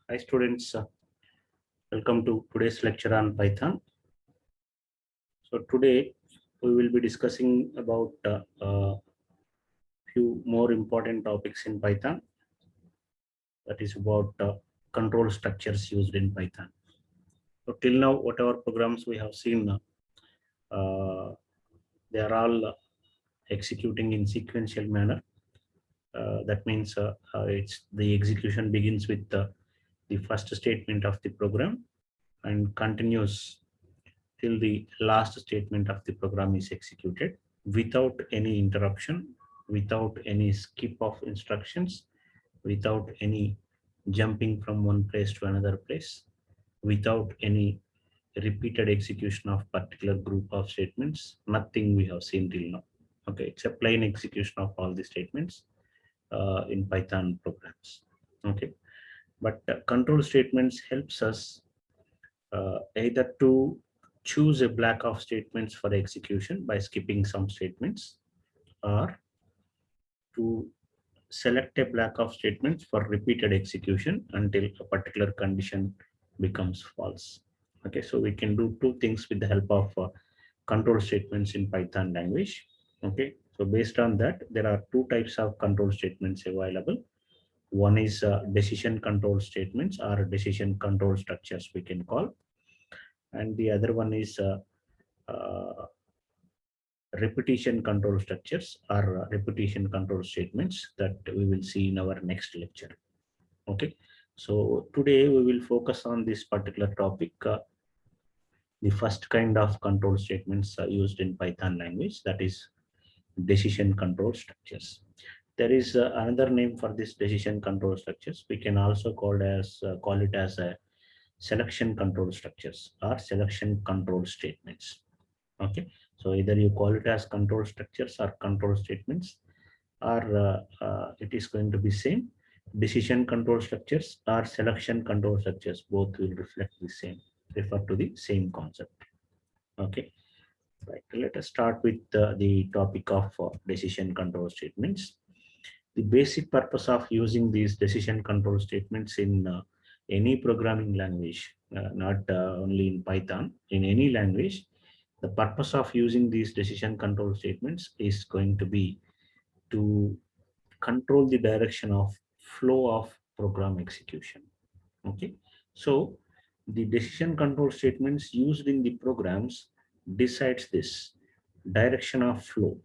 Hi students, welcome to today's lecture on Python. So today we will be discussing about few more important topics in Python. That is about control structures used in Python. So till now, whatever programs we have seen, they are all executing in sequential manner. That means it's the execution begins with the first statement of the program and continues till the last statement of the program is executed without any interruption, without any skip of instructions, without any jumping from one place to another place, without any repeated execution of particular group of statements. Nothing we have seen till now. Okay, it's a plain execution of all the statements in Python programs. Okay, but control statements helps us either to choose a block of statements for execution by skipping some statements, or to select a block of statements for repeated execution until a particular condition becomes false. Okay, so we can do two things with the help of control statements in Python language. Okay, so based on that, there are two types of control statements available. One is decision control statements or decision control structures we can call, and the other one is uh, repetition control structures or repetition control statements that we will see in our next lecture. Okay, so today we will focus on this particular topic, the first kind of control statements used in Python language, that is decision control structures. There is another name for this decision control structures. We can also call it as a selection control structures or selection control statements. Okay, so either you call it as control structures or control statements, or it is going to be same. Decision control structures or selection control structures, both will reflect the same, refer to the same concept. Okay, right, let us start with the topic of decision control statements. The basic purpose of using these decision control statements in any programming language, not only in Python, in any language, the purpose of using these decision control statements is going to be to control the direction of flow of program execution. Okay, so the decision control statements used in the programs decides this direction of flow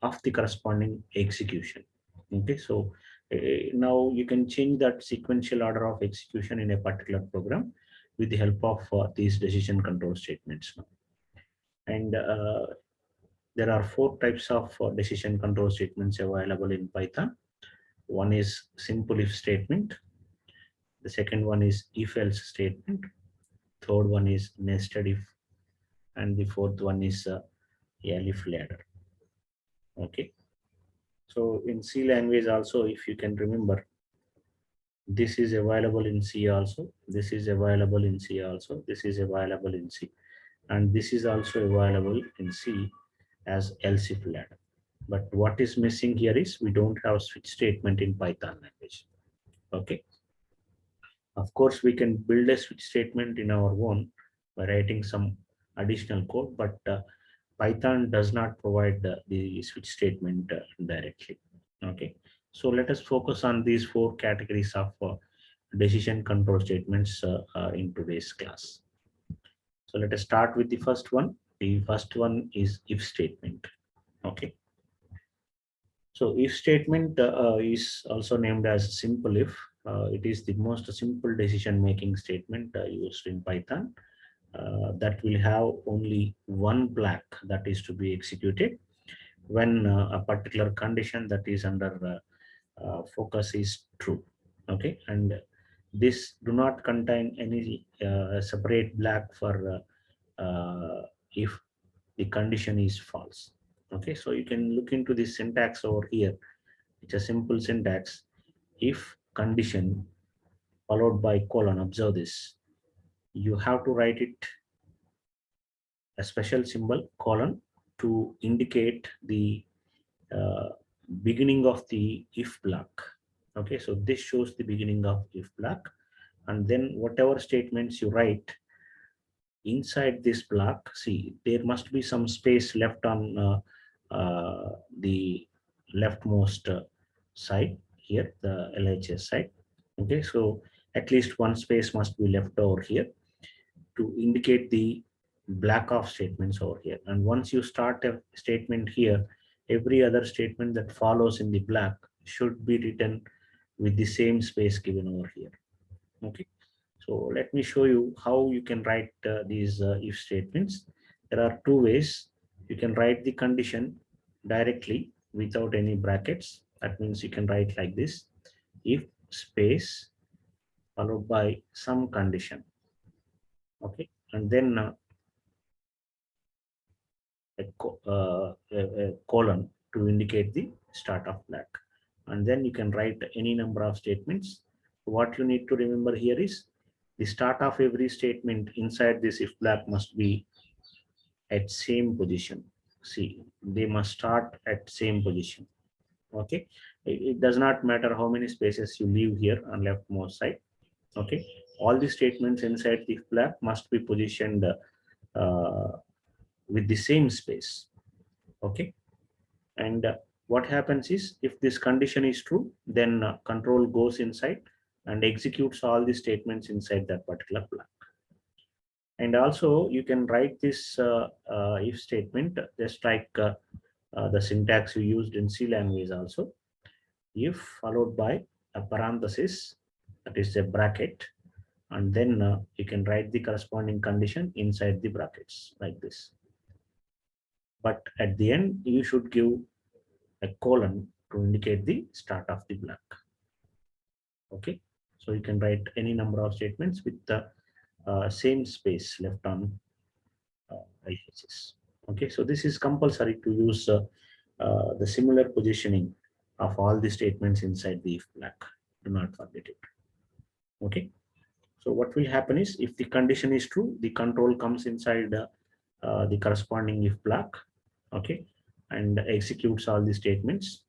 of the corresponding execution. Okay, so now you can change that sequential order of execution in a particular program with the help of these decision control statements. And there are four types of decision control statements available in Python. One is simple if statement. The second one is if else statement. Third one is nested if. And the fourth one is elif ladder. Okay. So in C language also, if you can remember, this is available in C also. This is available in C also. This is available in C. And this is also available in C as else if ladder. But what is missing here is we don't have switch statement in Python language. Okay. Of course, we can build a switch statement in our own by writing some additional code, but Python does not provide the switch statement directly. Okay. So let us focus on these four categories of decision control statements in today's class. So let us start with the first one. The first one is if statement. Okay. So if statement is also named as simple if. It is the most simple decision making statement used in Python that will have only one block that is to be executed when a particular condition that is under focus is true. Okay, and this do not contain any separate block for if the condition is false. Okay, so you can look into the syntax over here. It's a simple syntax. If condition followed by colon, observe this. You have to write it a special symbol colon to indicate the uh, beginning of the if block. Okay, so this shows the beginning of if block. and then whatever statements you write inside this block, see, there must be some space left on the leftmost side here, the LHS side. Okay, so at least one space must be left over here to indicate the black off statements over here. And once you start a statement here, every other statement that follows in the black should be written with the same space given over here. Okay, so let me show you how you can write these if statements. There are two ways. You can write the condition directly without any brackets. That means you can write like this: if space followed by some condition. Okay, and then a colon to indicate the start of black. And then you can write any number of statements. What you need to remember here is the start of every statement inside this if black must be at same position. See, they must start at same position. Okay, it does not matter how many spaces you leave here on leftmost side. Okay, all the statements inside the if black must be positioned with the same space. Okay, and what happens is if this condition is true, then control goes inside and executes all the statements inside that particular block. And also you can write this if statement just like the syntax you used in C language also. If followed by a parenthesis, that is a bracket, and then you can write the corresponding condition inside the brackets like this. But at the end, you should give a colon to indicate the start of the block. Okay, so you can write any number of statements with the same space left on LHS. Okay, so this is compulsory to use the similar positioning of all the statements inside the if block. Do not forget it. Okay, so what will happen is if the condition is true, the control comes inside the corresponding if block. Okay, and executes all the statements,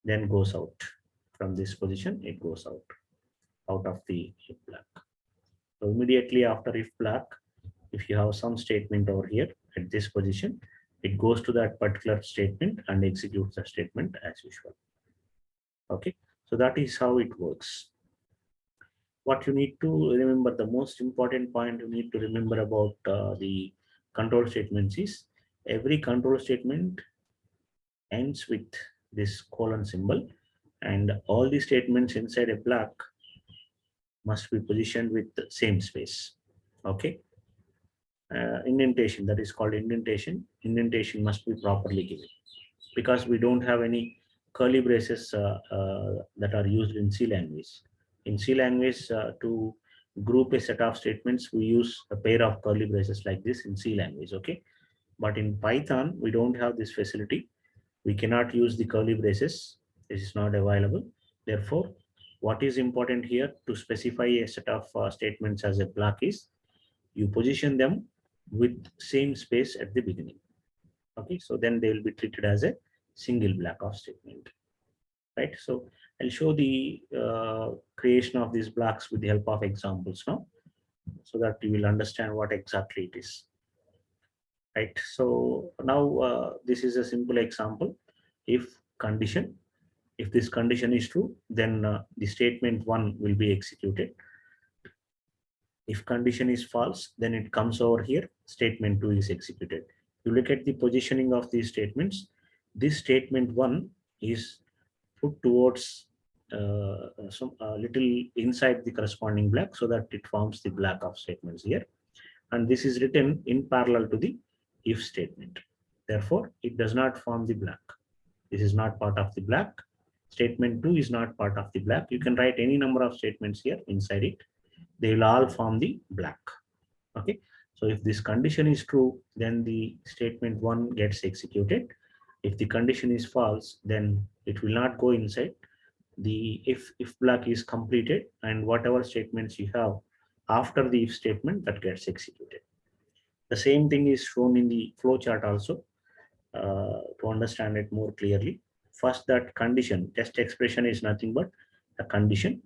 then goes out from this position. It goes out of the if block. So immediately after if block, if you have some statement over here at this position, it goes to that particular statement and executes the statement as usual. Okay, so that is how it works. What you need to remember, the most important point you need to remember about the control statements is every control statement ends with this colon symbol, and all the statements inside a block must be positioned with the same space. Okay, indentation, that is called indentation. Indentation must be properly given because we don't have any curly braces that are used in C language. In C language, to group a set of statements, we use a pair of curly braces like this in C language. Okay, but in Python, we don't have this facility. We cannot use the curly braces. This is not available. Therefore, what is important here to specify a set of statements as a block is you position them with same space at the beginning. Okay, so then they will be treated as a single block of statement, right? So I'll show the creation of these blocks with the help of examples now, so that you will understand what exactly it is, right? So now this is a simple example. If condition, if this condition is true, then the statement 1 will be executed. If condition is false, then it comes over here, statement 2 is executed. You look at the positioning of these statements. This statement 1 is put towards some little inside the corresponding block so that it forms the block of statements here. And this is written in parallel to the if statement. Therefore, it does not form the block. This is not part of the block. Statement 2 is not part of the block. You can write any number of statements here inside it. They will all form the block. Okay, so if this condition is true, then the statement 1 gets executed. If the condition is false, then it will not go inside. The if block is completed, and whatever statements you have after the if statement, that gets executed. The same thing is shown in the flowchart also to understand it more clearly. First, that condition test expression is nothing but a condition.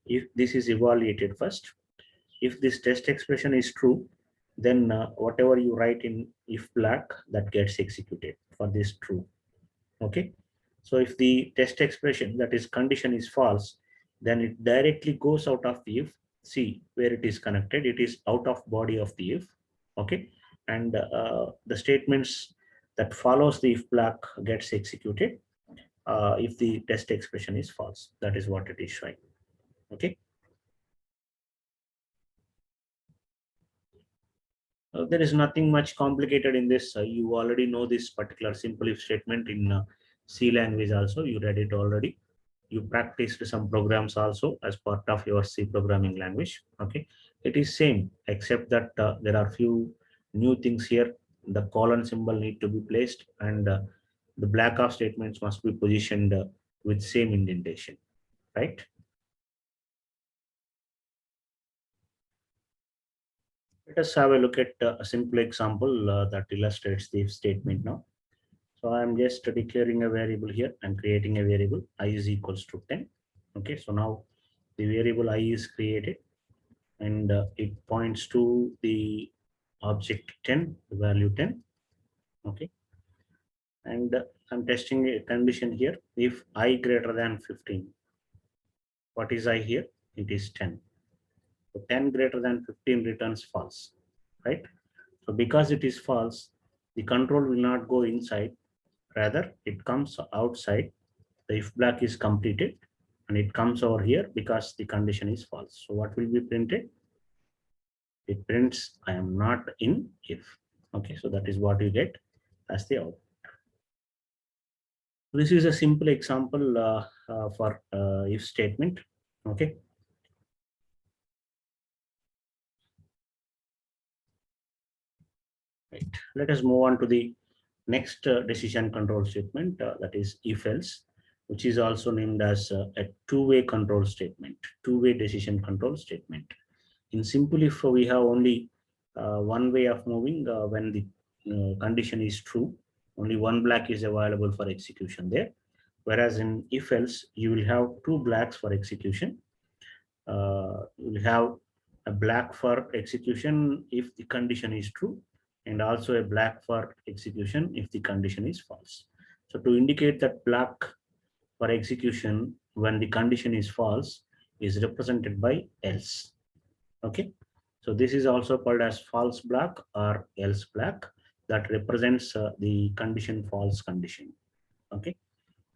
if this is evaluated first. If this test expression is true, then whatever you write in if black, that gets executed for this true. Okay. So if the test expression, that is condition, is false, then it directly goes out of the if. See where it is connected, it is out of body of the if. Okay. And the statements that follows the if black gets executed if the test expression is false. That is what it is showing. Okay. There is nothing much complicated in this. You already know this particular simple if statement in C language also. You read it already. You practiced some programs also as part of your C programming language. Okay. It is same except that there are few new things here. The colon symbol need to be placed, and the black off statements must be positioned with same indentation, right? Let us have a look at a simple example that illustrates the if statement now. So I'm just declaring a variable here and creating a variable I is equals to 10. Okay, so now the variable I is created, and it points to the object 10, the value 10. Okay, and I'm testing a condition here. If I greater than 15, what is I here? It is 10. So 10 greater than 15 returns false, right? So because it is false, the control will not go inside, rather it comes outside. The if black is completed and it comes over here because the condition is false. So what will be printed? It prints I am not in if. Okay, so that is what you get as the output. This is a simple example for if statement. Okay. Right. Let us move on to the next decision control statement, that is if else, which is also named as a two-way control statement, two-way decision control statement. In simple if we have only one way of moving when the condition is true, only one black is available for execution there. Whereas in if else, you will have two blacks for execution. You will have a black for execution if the condition is true, and also a black for execution if the condition is false. So to indicate that black for execution when the condition is false is represented by else. Okay, so this is also called as false black or else black, that represents the condition false condition. Okay,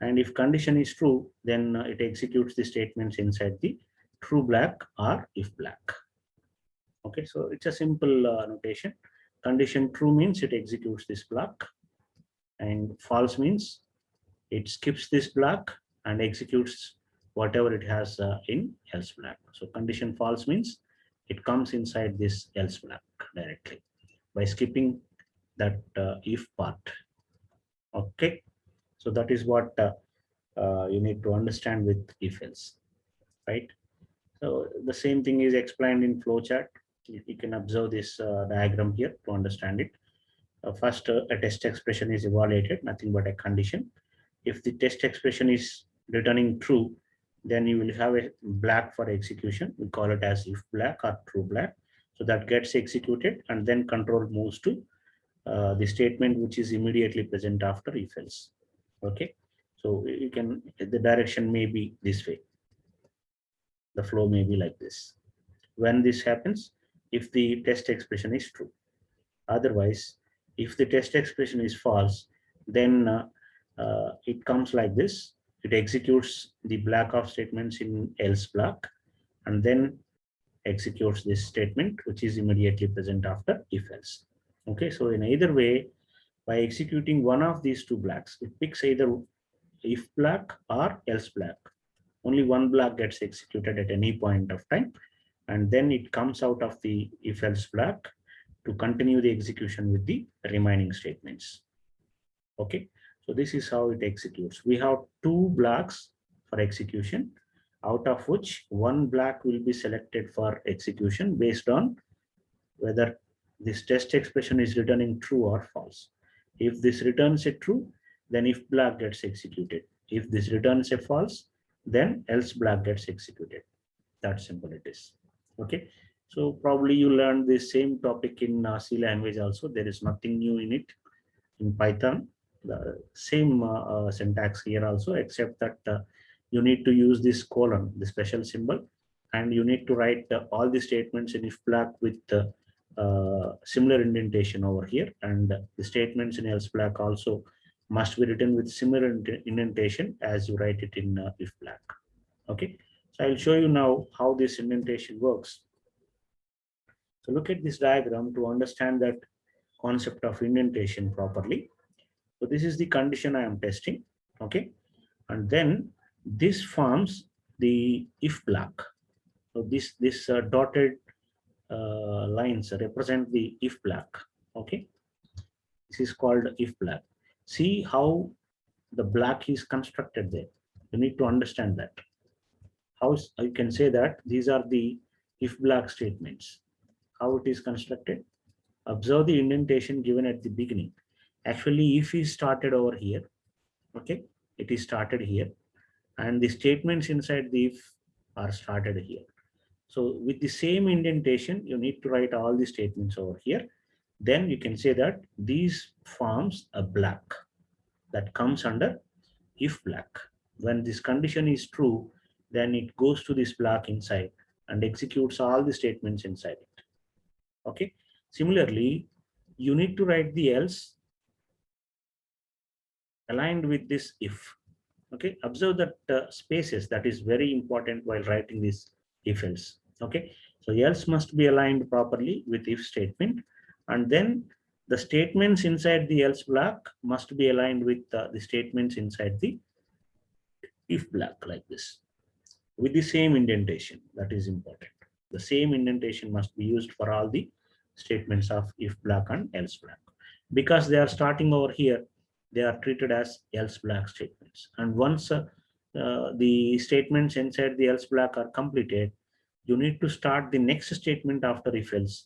and if condition is true, then it executes the statements inside the true black or if black. Okay, so it's a simple notation. Condition true means it executes this block, and false means it skips this block and executes whatever it has in else block. So condition false means it comes inside this else block directly by skipping that if part. Okay, so that is what you need to understand with if else, right? So the same thing is explained in flowchart. You can observe this diagram here to understand it. First, a test expression is evaluated, nothing but a condition. If the test expression is returning true, then you will have a black for execution. We call it as if black or true black. So that gets executed, and then control moves to the statement which is immediately present after if else. Okay, so you can, the direction may be this way. The flow may be like this. When this happens, if the test expression is true. Otherwise, if the test expression is false, then it comes like this. It executes the black off statements in else block, and then executes this statement, which is immediately present after if else. Okay, so in either way, by executing one of these two blacks, it picks either if black or else black. Only one block gets executed at any point of time, and then it comes out of the if else block to continue the execution with the remaining statements. Okay, so this is how it executes. We have two blocks for execution, out of which one block will be selected for execution based on whether this test expression is returning true or false. If this returns a true, then if block gets executed. If this returns a false, then else block gets executed. That simple it is. Okay. So probably you learned the same topic in C language also. There is nothing new in it. In Python, the same syntax here also, except that you need to use this colon, the special symbol, and you need to write all the statements in if black with similar indentation over here, and the statements in else black also must be written with similar indentation as you write it in if black. Okay, so I'll show you now how this indentation works. So look at this diagram to understand that concept of indentation properly. So this is the condition I am testing. Okay, and then this forms the if block. So this dotted lines represent the if block. Okay, this is called if block. See how the block is constructed there. You need to understand that. How you can say that these are the if block statements. How it is constructed? Observe the indentation given at the beginning. Actually, if is started over here, okay, it is started here, and the statements inside the if are started here. So with the same indentation, you need to write all the statements over here. Then you can say that these forms a block that comes under if block. When this condition is true, then it goes to this block inside and executes all the statements inside it. Okay. Similarly, you need to write the else aligned with this if. Okay, observe that spaces, that is very important while writing this if else. Okay, so else must be aligned properly with if statement, and then the statements inside the else block must be aligned with the statements inside the if block, like this, with the same indentation. That is important. The same indentation must be used for all the statements of if block and else block. Because they are starting over here, they are treated as else block statements. And once the statements inside the else block are completed, you need to start the next statement after if else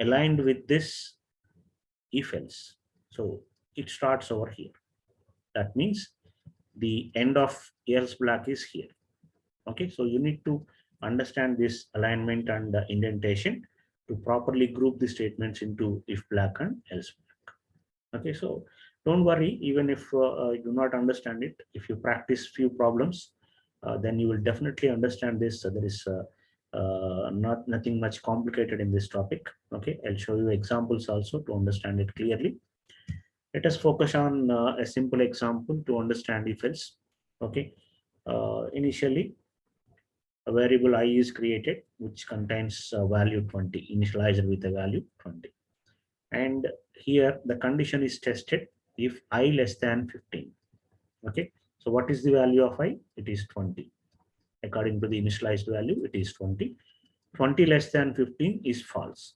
aligned with this if else. So it starts over here. That means the end of else block is here. Okay, so you need to understand this alignment and indentation to properly group the statements into if block and else block. Okay, so don't worry, even if you do not understand it, if you practice few problems, then you will definitely understand this. So there is nothing much complicated in this topic. Okay, I'll show you examples also to understand it clearly. Let us focus on a simple example to understand if else. Okay, initially a variable I is created which contains value 20, initialized with a value 20. And here the condition is tested if I less than 15. Okay, so what is the value of I? It is 20. According to the initialized value, it is 20. 20 less than 15 is false.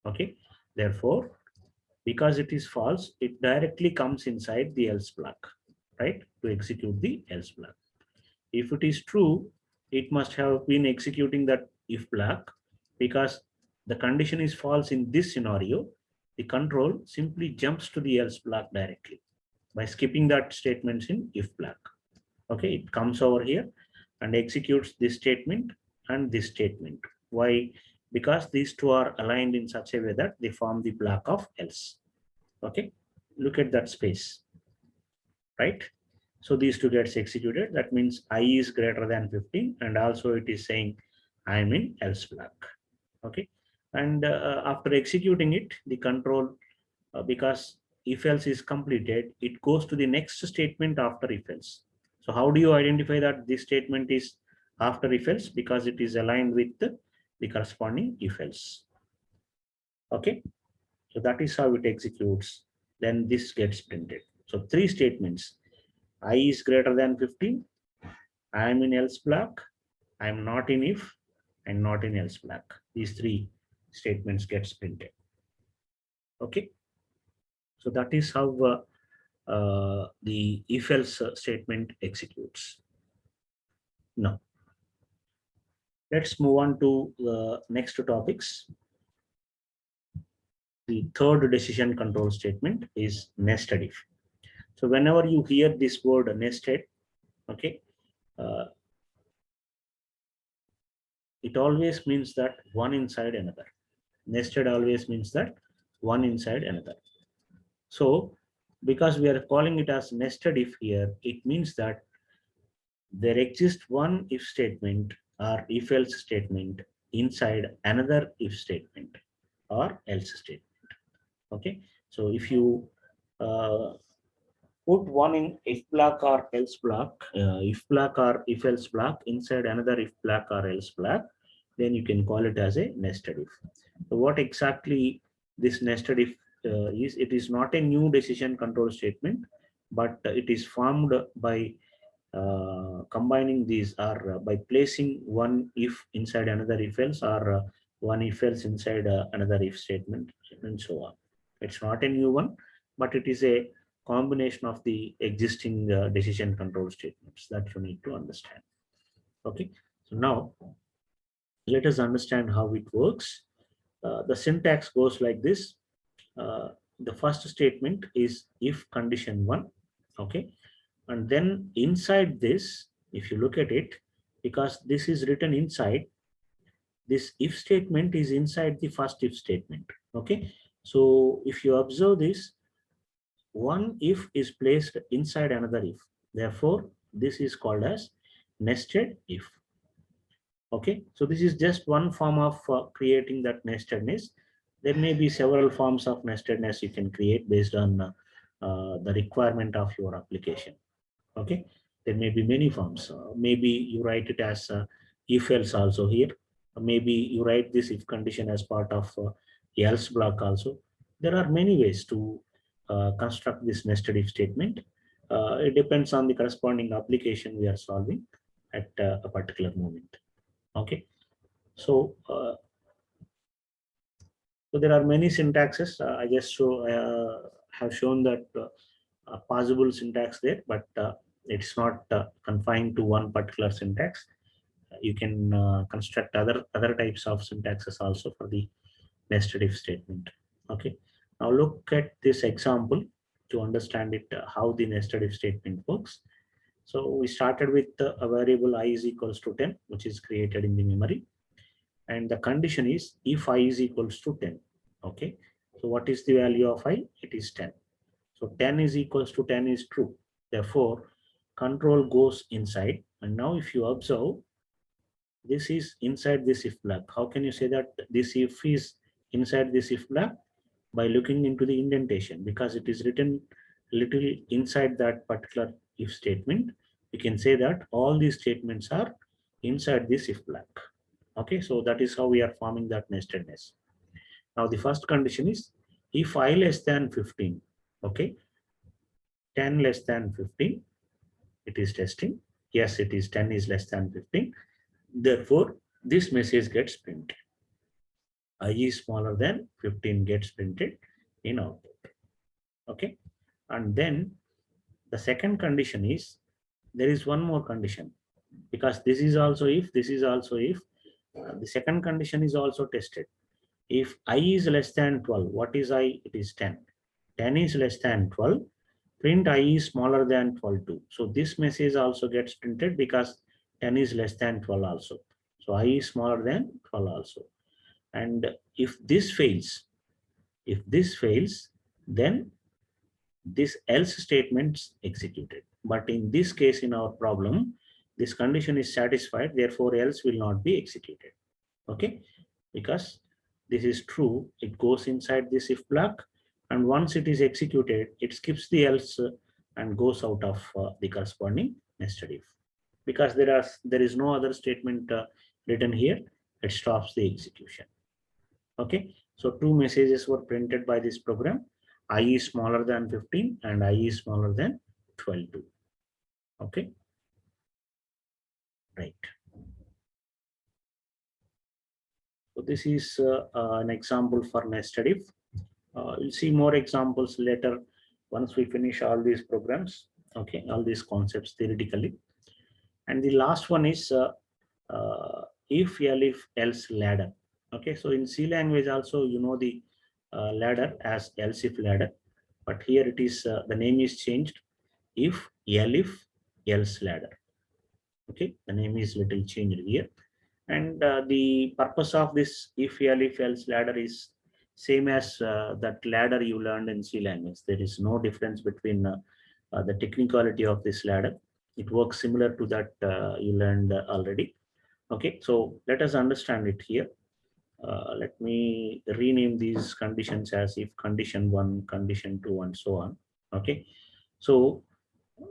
Okay, therefore, because it is false, it directly comes inside the else block, right, to execute the else block. If it is true, it must have been executing that if block, because the condition is false in this scenario. The control simply jumps to the else block directly by skipping that statements in if block. Okay, it comes over here and executes this statement and this statement. Why? Because these two are aligned in such a way that they form the block of else. Okay, look at that space, right? So these two gets executed. That means I is greater than 15, and also it is saying I am in else block. Okay, and after executing it, the control, because if else is completed, it goes to the next statement after if else. So how do you identify that this statement is after if else? Because it is aligned with the corresponding if else. Okay, so that is how it executes. Then this gets printed. So three statements. I is greater than 15. I am in else block. I am not in if and not in else block. These three statements gets printed. Okay, so that is how the if else statement executes. Now let's move on to the next two topics. The third decision control statement is nested if. So whenever you hear this word nested, okay, it always means that one inside another. Nested always means that one inside another. So because we are calling it as nested if here, it means that there exists one if statement or if else statement inside another if statement or else statement. Okay, so if you uh, put one in if block or else block, if block or if else block inside another if block or else block, then you can call it as a nested if. So what exactly this nested if is? It is not a new decision control statement, but it is formed by combining these, or by placing one if inside another if else, or one if else inside another if statement, and so on. It's not a new one, but it is a combination of the existing decision control statements that you need to understand. Okay, so now let us understand how it works. The syntax goes like this. Uh, the first statement is if condition one. Okay, and then inside this, if you look at it, because this is written inside, this if statement is inside the first if statement. Okay, so if you observe this, one if is placed inside another if. Therefore, this is called as nested if. Okay, so this is just one form of creating that nestedness. There may be several forms of nestedness you can create based on the requirement of your application. Okay, there may be many forms. Maybe you write it as if else also here. Maybe you write this if condition as part of else block also. There are many ways to construct this nested if statement. It depends on the corresponding application we are solving at a particular moment. Okay, so so there are many syntaxes. I just have shown that possible syntax there, but it's not confined to one particular syntax. You can construct other types of syntaxes also for the nested if statement. Okay, now look at this example to understand it, how the nested if statement works. So we started with a variable I is equals to 10, which is created in the memory, and the condition is if I is equals to 10. Okay, so what is the value of I? It is 10. So 10 is equals to 10 is true. Therefore, control goes inside. And now if you observe, this is inside this if block. How can you say that this if is inside this if block? By looking into the indentation, because it is written little inside that particular if statement. We can say that all these statements are inside this if block. Okay, so that is how we are forming that nestedness. Now the first condition is if I less than 15. Okay, 10 less than 15, it is testing. Yes, it is 10 is less than 15. Therefore, this message gets printed. I is smaller than 15 gets printed in output. Okay, and then the second condition is there is one more condition, because this is also if, this is also if. The second condition is also tested. If I is less than 12, what is I? It is 10. 10 is less than 12. Print I is smaller than 12 too. So this message also gets printed because 10 is less than 12 also. So I is smaller than 12 also. And if this fails, then this else statements executed. But in this case, in our problem, this condition is satisfied, therefore else will not be executed. Okay, because this is true, it goes inside this if block, and once it is executed, it skips the else and goes out of the corresponding nested if. Because there is no other statement written here, it stops the execution. Okay, so two messages were printed by this program. I is smaller than 15 and I is smaller than 12 too. Okay, right. So this is an example for nested if. We'll see more examples later once we finish all these programs. Okay, all these concepts theoretically. And the last one is if, elif, else ladder. Okay, so in C language also, you know the ladder as else if ladder, but here it is the name is changed. If, elif, else ladder. Okay, the name is little changed here. And the purpose of this if else ladder is same as that ladder you learned in C language. There is no difference between the technicality of this ladder. It works similar to that you learned already. Okay, so let us understand it here. Let me rename these conditions as if condition 1, condition 2, and so on. Okay, so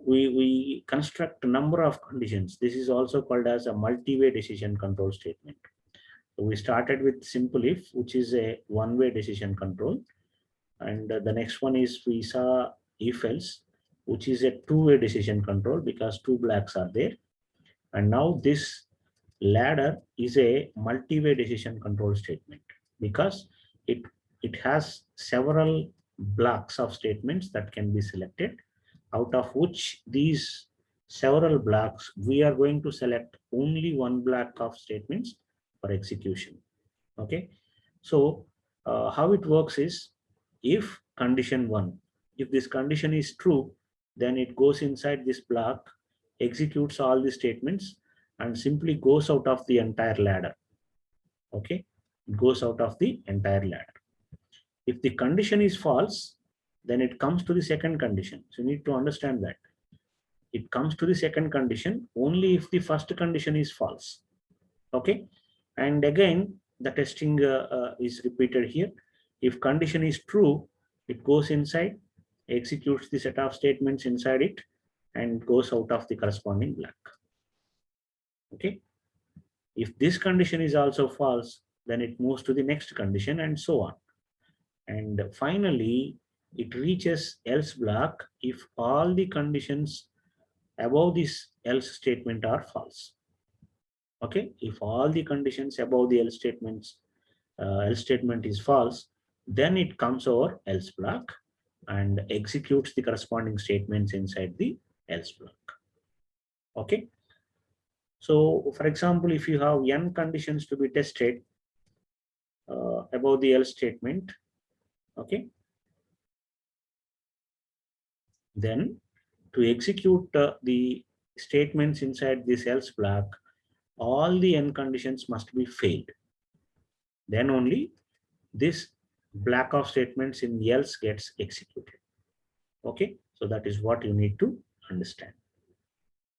we construct a number of conditions. This is also called as a multi-way decision control statement. So we started with simple if, which is a one-way decision control. And the next one is we saw if else, which is a two-way decision control because two blacks are there. And now this ladder is a multi-way decision control statement because it it has several blocks of statements that can be selected, out of which these several blocks we are going to select only one block of statements for execution. Okay, so how it works is if condition 1, if this condition is true, then it goes inside this block, executes all the statements, and simply goes out of the entire ladder. Okay, it goes out of the entire ladder. If the condition is false, then it comes to the second condition. So you need to understand that it comes to the second condition only if the first condition is false. Okay, and again the testing is repeated here. If condition is true, it goes inside, executes the set of statements inside it, and goes out of the corresponding block. Okay, if this condition is also false, then it moves to the next condition and so on. And finally, it reaches else block if all the conditions above this else statement are false. Okay, if all the conditions above the else statement is false, then it comes over else block and executes the corresponding statements inside the else block. Okay, so for example, if you have n conditions to be tested above the else statement, okay, then to execute the statements inside this else block, all the n conditions must be failed. Then only this block of statements in else gets executed. Okay, so that is what you need to understand,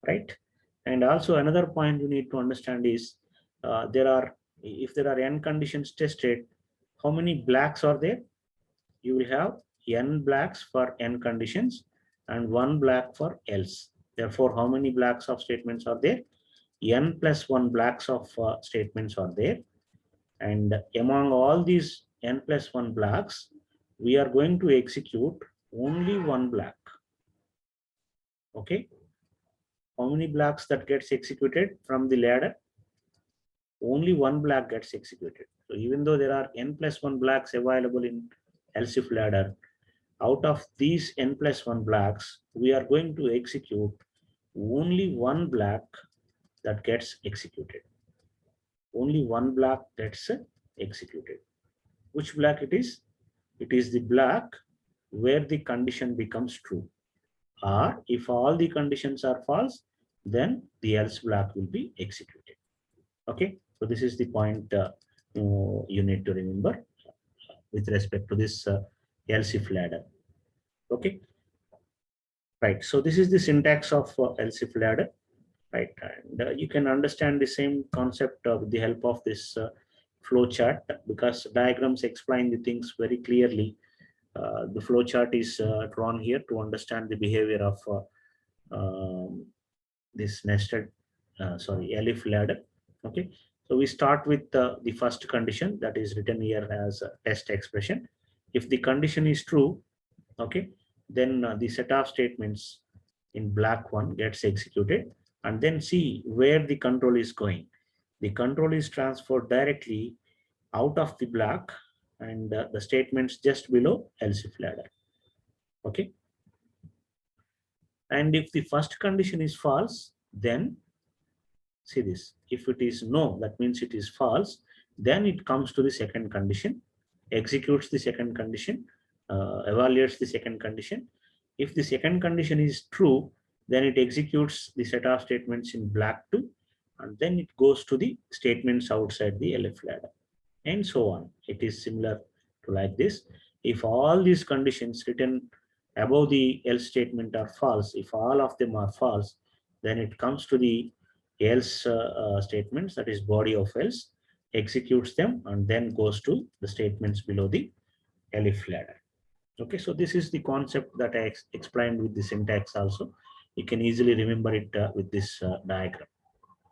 right? And also another point you need to understand is if there are n conditions tested, how many blacks are there? You will have n blacks for n conditions and one black for else. Therefore, how many blacks of statements are there? N plus 1 blacks of statements are there. And among all these n plus 1 blocks, we are going to execute only one block. Okay, how many blocks that gets executed from the ladder? Only one block gets executed. So even though there are n plus 1 blocks available in else if ladder, out of these n plus 1 blocks, we are going to execute only one block that gets executed. Only one block gets executed. Which block it is? It is the block where the condition becomes true. Or if all the conditions are false, then the else block will be executed. Okay, so this is the point you need to remember with respect to this else if ladder. Okay, right. So this is the syntax of else if ladder, right? And you can understand the same concept with the help of this flow chart because diagrams explain the things very clearly. The flow chart is drawn here to understand the behavior of this nested, elif ladder. Okay, so we start with the first condition that is written here as a test expression. If the condition is true, okay, then the set of statements in block 1 gets executed, and then see where the control is going. The control is transferred directly out of the block and the statements just below else if ladder. Okay, and if the first condition is false, then see this, if it is no, that means it is false, then it comes to the second condition, executes the second condition, evaluates the second condition. If the second condition is true, then it executes the set of statements in block 2 and then it goes to the statements outside the elif ladder, and so on. It is similar to like this. If all these conditions written above the else statement are false, if all of them are false, then it comes to the else statements, that is body of else, executes them, and then goes to the statements below the elif ladder. Okay, so this is the concept that I explained with the syntax also. You can easily remember it with this diagram.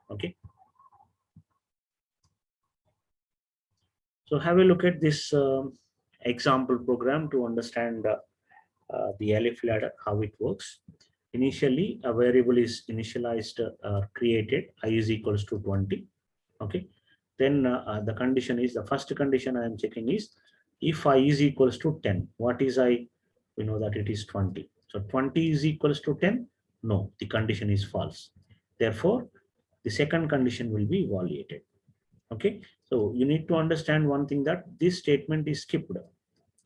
Okay, so have a look at this example program to understand the elif ladder, how it works. Initially, a variable is initialized, created, I is equals to 20. Okay, then the condition is, the first condition I am checking is, if I is equals to 10, what is I? We know that it is 20. So 20 is equals to 10. No, the condition is false. Therefore, the second condition will be evaluated. Okay, so you need to understand one thing, that this statement is skipped.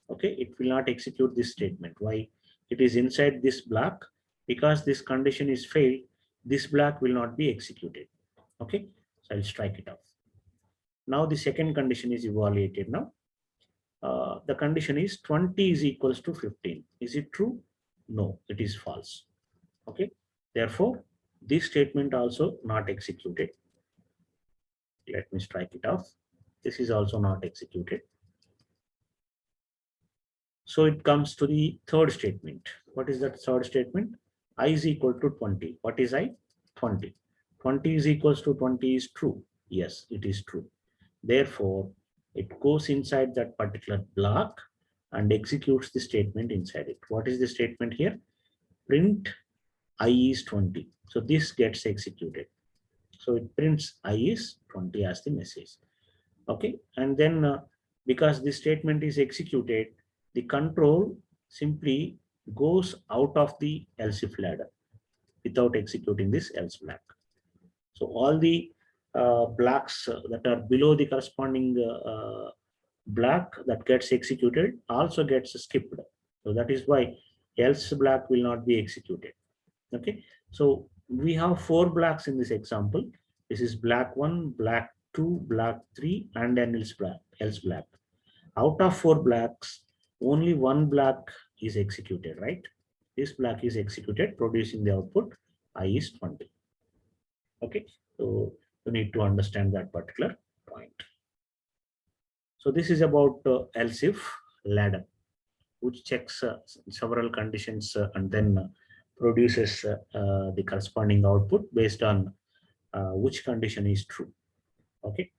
Okay, it will not execute this statement. Why? It is inside this block. Because this condition is failed, this block will not be executed. Okay, so I'll strike it off. Now the second condition is evaluated. Now the condition is 20 is equals to 15. Is it true? No, it is false. Okay, therefore this statement also not executed. Let me strike it off. This is also not executed. So it comes to the third statement. What is that third statement? I is equal to 20. What is I? 20. 20 is equals to 20 is true. Yes, it is true. Therefore, it goes inside that particular block and executes the statement inside it. What is the statement here? Print I is 20. So this gets executed. So it prints I is 20 as the message. Okay, and then because this statement is executed, the control simply goes out of the else if ladder without executing this else block. So all the blocks that are below the corresponding block that gets executed also gets skipped. So that is why else block will not be executed. Okay, so we have 4 blocks in this example. This is block 1, block 2, block 3, and an else block. Out of 4 blocks, only 1 block is executed, right? This block is executed, producing the output I is 20. Okay, so you need to understand that particular point. So this is about else if ladder, which checks several conditions and then produces the corresponding output based on which condition is true. Okay,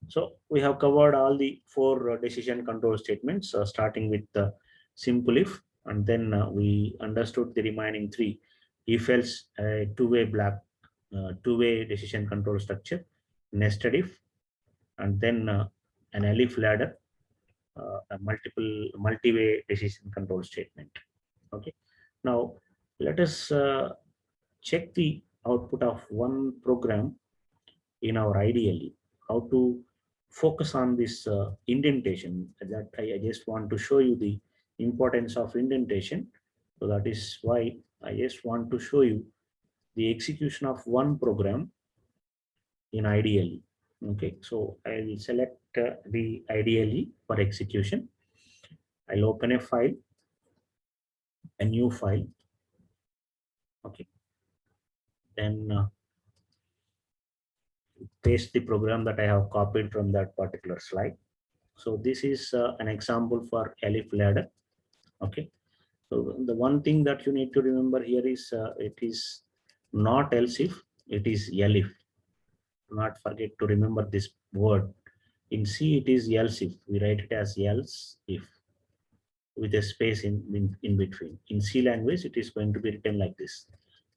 so we have covered all the 4 decision control statements, starting with the simple if, and then we understood the remaining 3 if else, two-way decision control structure, nested if, and then an elif ladder, a multi-way decision control statement. Okay, now let us check the output of one program in our IDLE. How to focus on this indentation, that I just want to show you the importance of indentation. So that is why I just want to show you the execution of one program in IDLE. Okay, so I will select the IDLE for execution. I'll open a file, a new file. Okay, then paste the program that I have copied from that particular slide. So this is an example for elif ladder. Okay, so the one thing that you need to remember here is it is not else if, it is elif. Do not forget to remember this word. In C it is else if. We write it as else if with a space in between. In C language it is going to be written like this.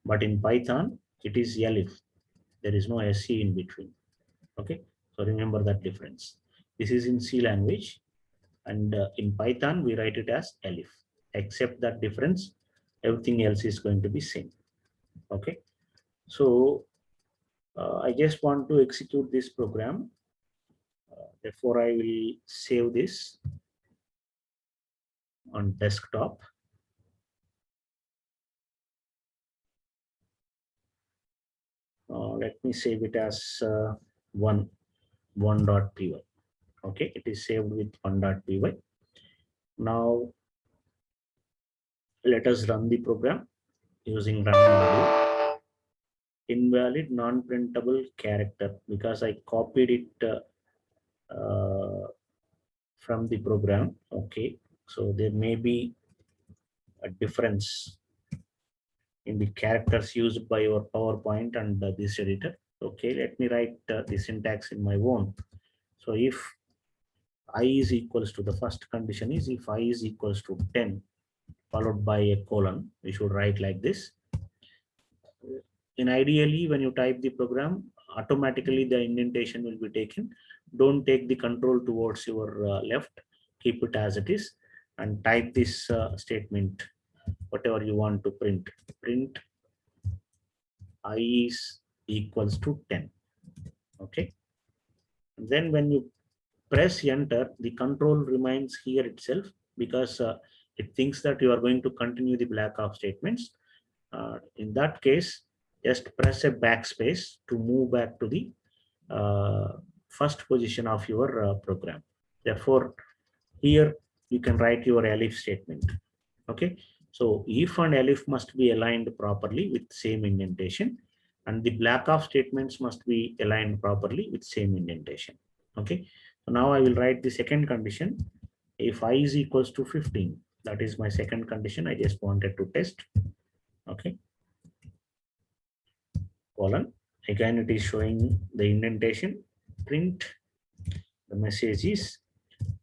But in Python it is elif. There is no SC in between. Okay, so remember that difference. This is in C language, and in Python we write it as elif. Except that difference, everything else is going to be same. Okay, so I just want to execute this program. Therefore I will save this on desktop. Let me save it as one.py. Okay, it is saved with one.py. Now let us run the program using run module. Invalid non-printable character, because I copied it from the program. Okay, so there may be a difference in the characters used by your PowerPoint and this editor. Okay, let me write the syntax in my own. So if I is equals to, the first condition is if I is equals to 10 followed by a colon, we should write like this. And ideally, when you type the program, automatically the indentation will be taken. Don't take the control towards your left, keep it as it is, and type this statement, whatever you want to print. Print I is equals to 10. Okay. And then when you press enter, the control remains here itself, because it thinks that you are going to continue the black off statements. In that case, just press a backspace to move back to the first position of your program. Therefore, here you can write your elif statement. Okay, so if and elif must be aligned properly with same indentation, and the black off statements must be aligned properly with same indentation. Okay, so now I will write the second condition. If I is equals to 15, that is my second condition. I just wanted to test. Okay, colon. Again, it is showing the indentation. Print. The message is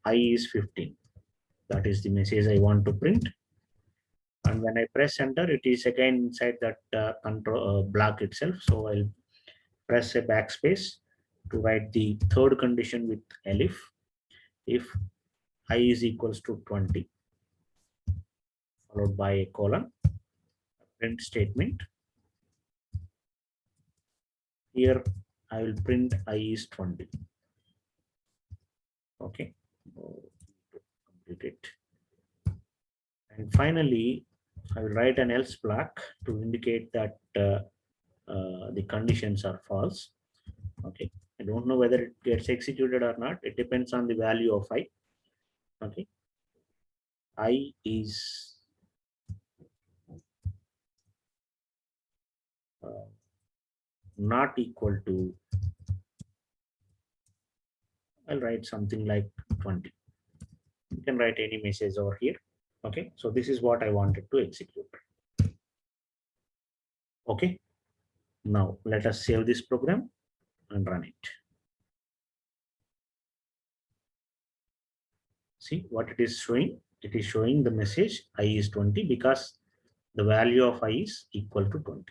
I is 15. That is the message I want to print. And when I press enter, it is again inside that control block itself. So I'll press a backspace to write the third condition with elif. If I is equals to 20, followed by a colon, print statement. Here I will print I is 20. Okay, complete it. And finally, I will write an else block to indicate that the conditions are false. Okay, I don't know whether it gets executed or not. It depends on the value of I. Okay, I is not equal to, I'll write something like 20. You can write any message over here. Okay, so this is what I wanted to execute. Okay, now let us save this program and run it. See what it is showing? It is showing the message I is 20 because the value of I is equal to 20.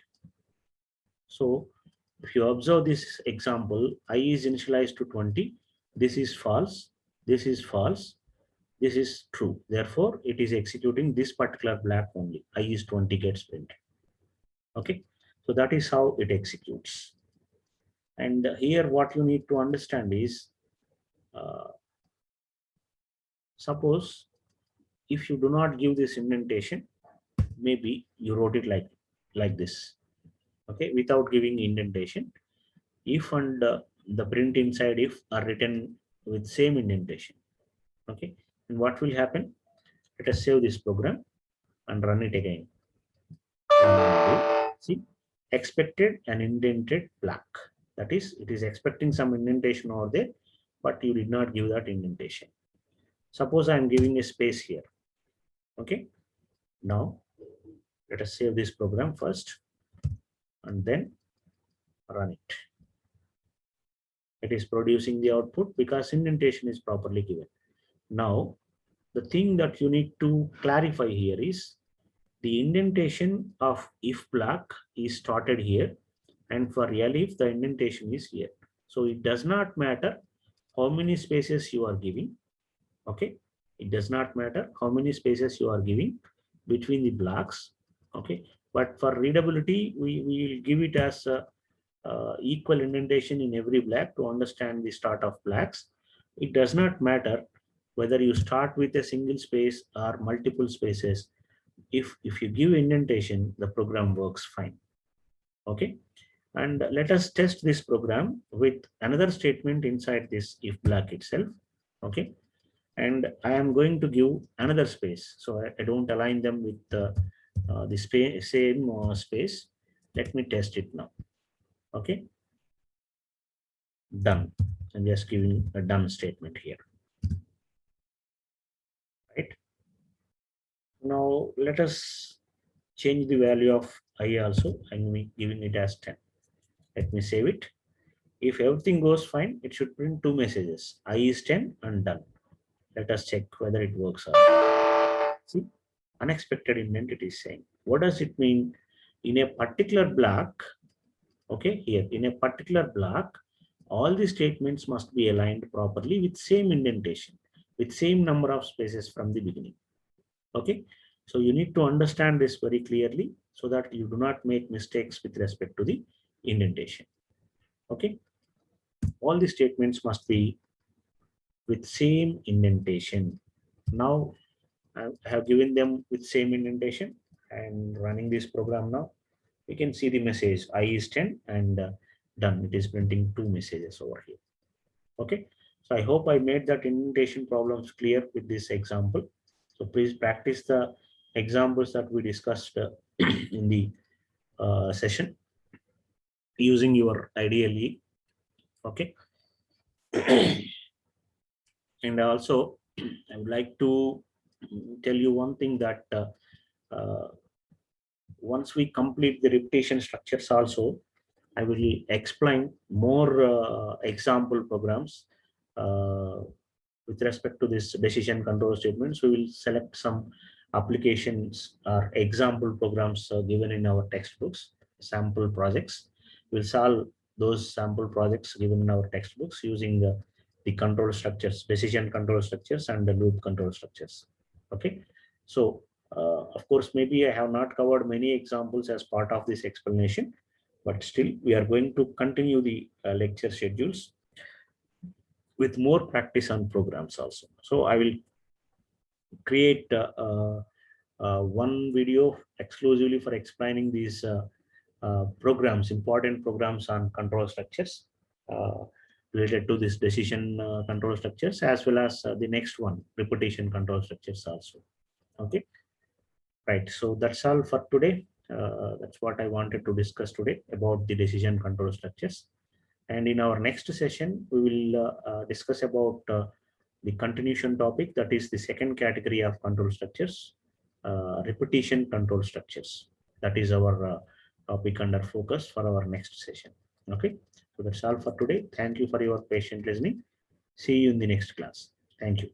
So if you observe this example, I is initialized to 20. This is false. This is false. This is true. Therefore, it is executing this particular block only. I is 20 gets printed. Okay. So that is how it executes. And here what you need to understand is, suppose if you do not give this indentation, maybe you wrote it like this. Okay, without giving indentation. If and the print inside if are written with same indentation. Okay, and what will happen? Let us save this program and run it again. See, expected an indented block. That is, it is expecting some indentation over there, but you did not give that indentation. Suppose I am giving a space here. Okay, now let us save this program first and then run it. It is producing the output because indentation is properly given. Now, the thing that you need to clarify here is the indentation of if block is started here, and for elif the indentation is here. So it does not matter how many spaces you are giving. Okay, it does not matter how many spaces you are giving between the blocks. Okay, but for readability, we will give it as a equal indentation in every block to understand the start of blocks. It does not matter whether you start with a single space or multiple spaces. If you give indentation, the program works fine. Okay, And let us test this program with another statement inside this if block itself. Okay. And I am going to give another space. So I don't align them with the same space. Let me test it now. Okay. Done. I'm just giving a done statement here. Right. Now let us change the value of I also. I'm giving it as 10. Let me save it. If everything goes fine, it should print two messages. I is 10 and done. Let us check whether it works or not. See, unexpected indent it is saying. What does it mean? In a particular block, okay, here, in a particular block, all the statements must be aligned properly with same indentation, with same number of spaces from the beginning. Okay, so you need to understand this very clearly so that you do not make mistakes with respect to the indentation. Okay, all the statements must be with same indentation. Now I have given them with same indentation and running this program now. You can see the message I is 10 and done. It is printing two messages over here. Okay. So I hope I made that indentation problems clear with this example. So please practice the examples that we discussed in the session using your IDLE. Okay. And also I would like to tell you one thing that uh, once we complete the repetition structures also, I will explain more example programs with respect to this decision control statements. We will select some applications or example programs given in our textbooks, sample projects. We'll solve those sample projects given in our textbooks using the control structures, decision control structures and the loop control structures. Okay. So of course, maybe I have not covered many examples as part of this explanation, but still we are going to continue the lecture schedules with more practice on programs also. So I will create one video exclusively for explaining these programs, important programs on control structures uh, related to this decision control structures, as well as the next one, repetition control structures also. Okay. Right. So that's all for today. That's what I wanted to discuss today about the decision control structures. And in our next session, we will discuss about the continuation topic, that is the second category of control structures, repetition control structures. That is our topic under focus for our next session. Okay. So that's all for today. Thank you for your patient listening. See you in the next class. Thank you.